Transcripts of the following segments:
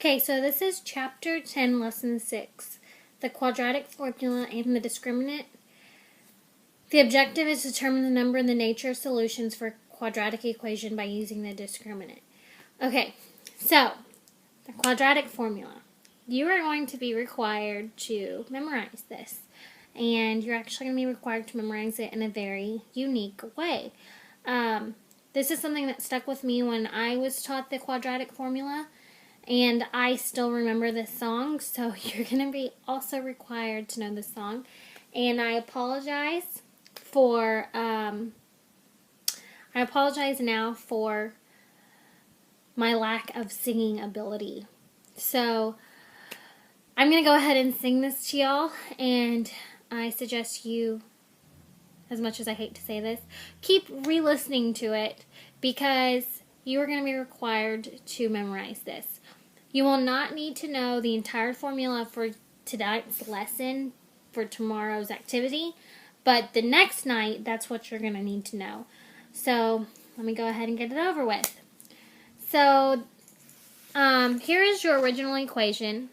Okay, so this is Chapter 10, Lesson 6, the quadratic formula and the discriminant. The objective is to determine the number and the nature of solutions for a quadratic equation by using the discriminant. Okay, so the quadratic formula. You are going to be required to memorize this, and you're actually going to be required to memorize it in a very unique way. This is something that stuck with me when I was taught the quadratic formula, and I still remember this song, so you're going to be also required to know this song. And I apologize now for my lack of singing ability. So I'm going to go ahead and sing this to y'all, and I suggest you, as much as I hate to say this, keep re-listening to it because you are going to be required to memorize this. You will not need to know the entire formula for tonight's lesson for tomorrow's activity, but the next night, that's what you're going to need to know. So let me go ahead and get it over with. So here is your original equation,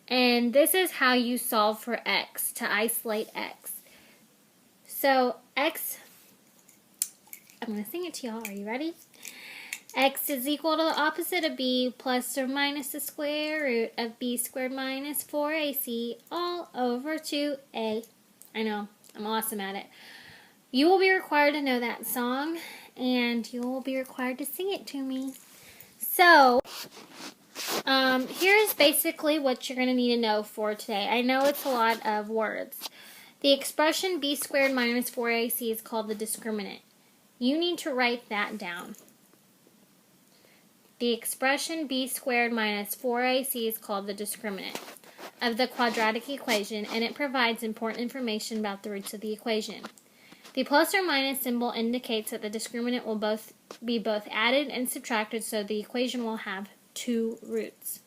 and this is how you solve for x, to isolate x. So x, I'm going to sing it to y'all. Are you ready? X is equal to the opposite of b plus or minus the square root of b squared minus 4ac all over 2a. I know, I'm awesome at it. You will be required to know that song, and you will be required to sing it to me. So, here's basically what you're going to need to know for today. I know it's a lot of words. The expression b squared minus 4ac is called the discriminant. You need to write that down. The expression b squared minus 4ac is called the discriminant of the quadratic equation, and it provides important information about the roots of the equation. The plus or minus symbol indicates that the discriminant will be both added and subtracted, so the equation will have two roots.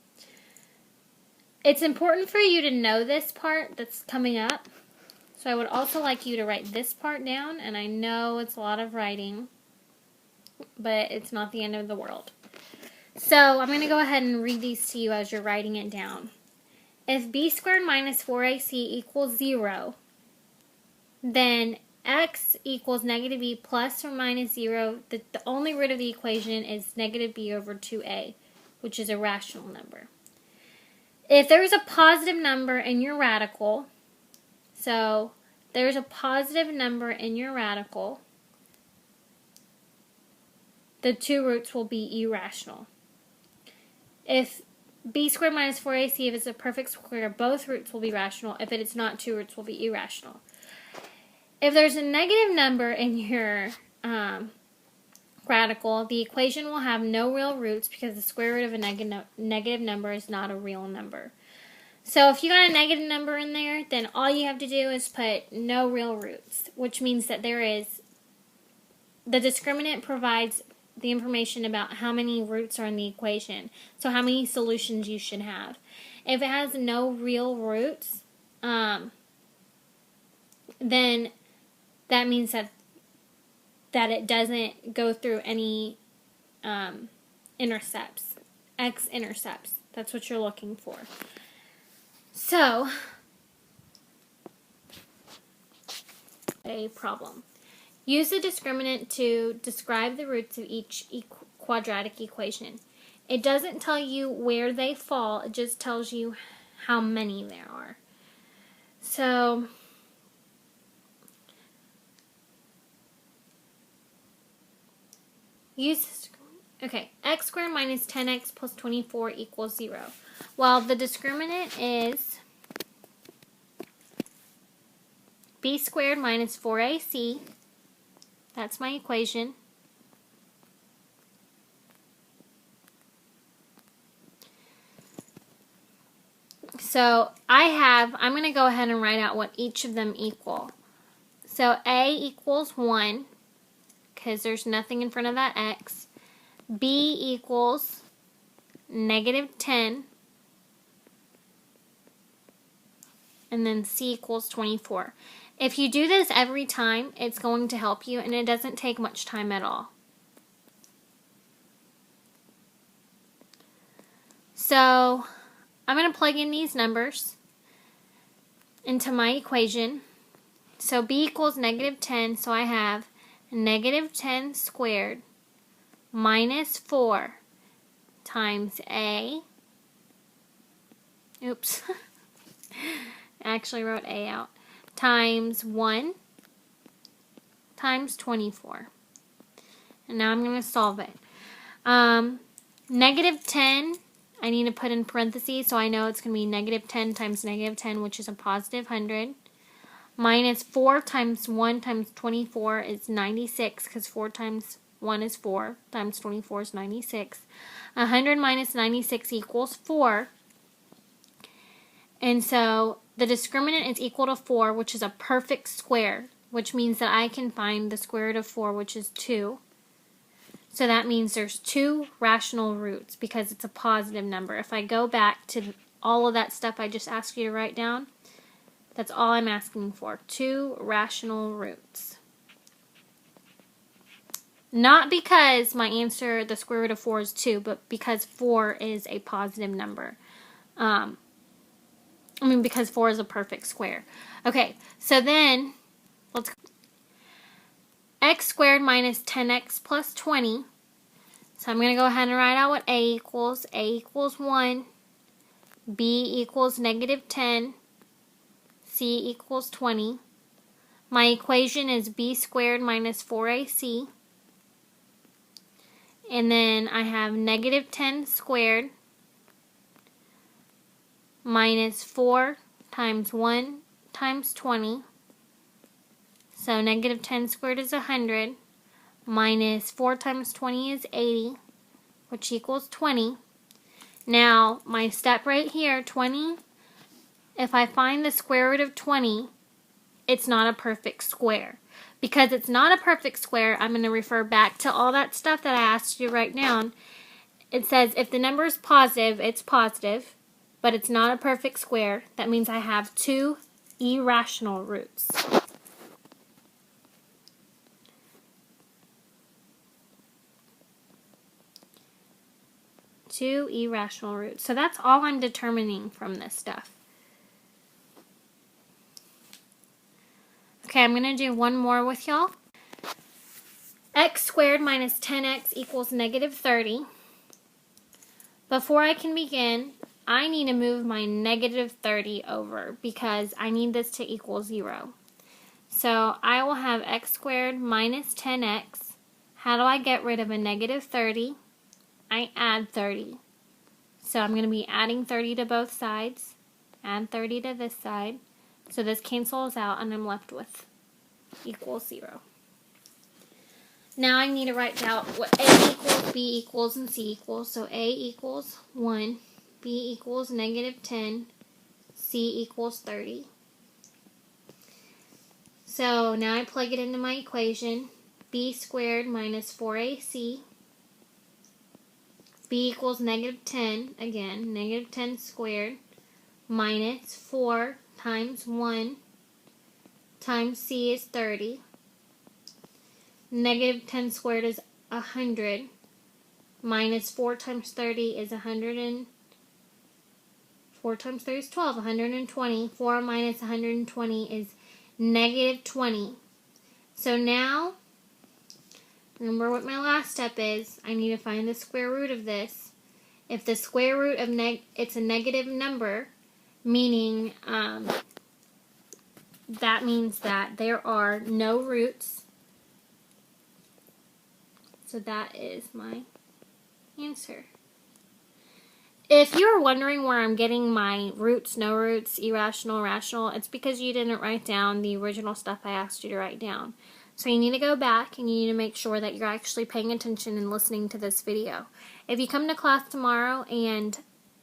It's important for you to know this part that's coming up, so I would also like you to write this part down, and I know it's a lot of writing, but it's not the end of the world. So I'm going to go ahead and read these to you as you're writing it down. If b squared minus 4ac equals 0, then x equals negative b plus or minus 0. The only root of the equation is negative b over 2a, which is a rational number. If there's a positive number in your radical, so there's a positive number in your radical, the two roots will be irrational. If b squared minus 4ac, if it's a perfect square, both roots will be rational. If it is not, two roots will be irrational. If there's a negative number in your radical, the equation will have no real roots because the square root of a negative number is not a real number. So if you got a negative number in there, then all you have to do is put no real roots, which means that the discriminant provides the information about how many roots are in the equation, so how many solutions you should have. If it has no real roots, then that means that it doesn't go through any intercepts, x-intercepts. That's what you're looking for. So, a problem. Use the discriminant to describe the roots of each quadratic equation. It doesn't tell you where they fall, it just tells you how many there are. So, x squared minus 10x plus 24 equals 0. Well, the discriminant is b squared minus 4ac. That's my equation. So I'm going to go ahead and write out what each of them equal. So a equals 1, because there's nothing in front of that x. B equals negative 10. And then C equals 24. If you do this every time, it's going to help you, and it doesn't take much time at all. So I'm going to plug in these numbers into my equation. So b equals negative 10, so I have negative 10 squared minus 4 times a, oops, I actually wrote a out, times 1 times 24. And now I'm going to solve it. Negative 10, I need to put in parentheses, so I know it's going to be negative 10 times negative 10, which is a positive 100. Minus 4 times 1 times 24 is 96, because 4 times 1 is 4, times 24 is 96. 100 minus 96 equals 4. And so the discriminant is equal to 4, which is a perfect square, which means that I can find the square root of 4, which is 2. So that means there's 2 rational roots because it's a positive number. If I go back to all of that stuff I just asked you to write down, that's all I'm asking for, 2 rational roots. Not because my answer, the square root of 4 is 2, but because 4 is a positive number. Because 4 is a perfect square. Okay, so then, let's x squared minus 10x plus 20. So I'm going to go ahead and write out what a equals. A equals 1. B equals negative 10. C equals 20. My equation is b squared minus 4ac. And then I have negative 10 squared minus 4 times 1 times 20. So negative 10 squared is 100, minus 4 times 20 is 80, which equals 20. Now, my step right here, 20, if I find the square root of 20, it's not a perfect square. Because it's not a perfect square, I'm going to refer back to all that stuff that I asked you to write down. It says if the number is positive, it's positive, but it's not a perfect square. That means I have 2 irrational roots. Two irrational roots. So that's all I'm determining from this stuff. Okay, I'm going to do one more with y'all. X squared minus 10x equals negative 30. Before I can begin, I need to move my negative 30 over because I need this to equal 0. So I will have x squared minus 10x. How do I get rid of a negative 30? I add 30. So I'm going to be adding 30 to both sides. Add 30 to this side. So this cancels out and I'm left with equals 0. Now I need to write down what a equals, b equals, and c equals. So a equals 1, b equals negative 10, c equals 30. So now I plug it into my equation. B squared minus 4ac. B equals negative 10, again, negative 10 squared, minus 4 times 1 times c is 30. Negative 10 squared is 100, minus 4 times 30 is 100, and 4 times 30 is 12, 120. 4 minus 120 is negative 20. So now, remember what my last step is. I need to find the square root of this. If the square root of it's a negative number, meaning that means that there are no roots. So that is my answer. If you're wondering where I'm getting my roots, no roots, irrational, rational, it's because you didn't write down the original stuff I asked you to write down. So you need to go back and you need to make sure that you're actually paying attention and listening to this video. If you come to class tomorrow and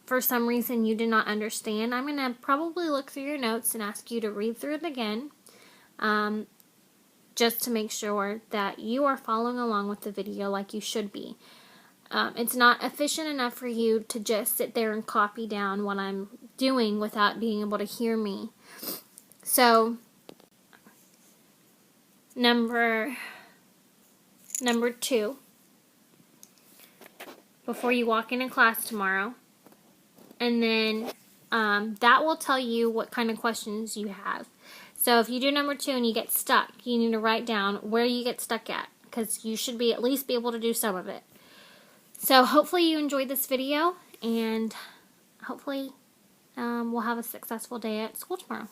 for some reason you do not understand, I'm going to probably look through your notes and ask you to read through it again, just to make sure that you are following along with the video like you should be. It's not efficient enough for you to just sit there and copy down what I'm doing without being able to hear me. So, number 2, before you walk into class tomorrow, and then that will tell you what kind of questions you have. So if you do number 2 and you get stuck, you need to write down where you get stuck at, because you should at least be able to do some of it. So hopefully you enjoyed this video, and hopefully we'll have a successful day at school tomorrow.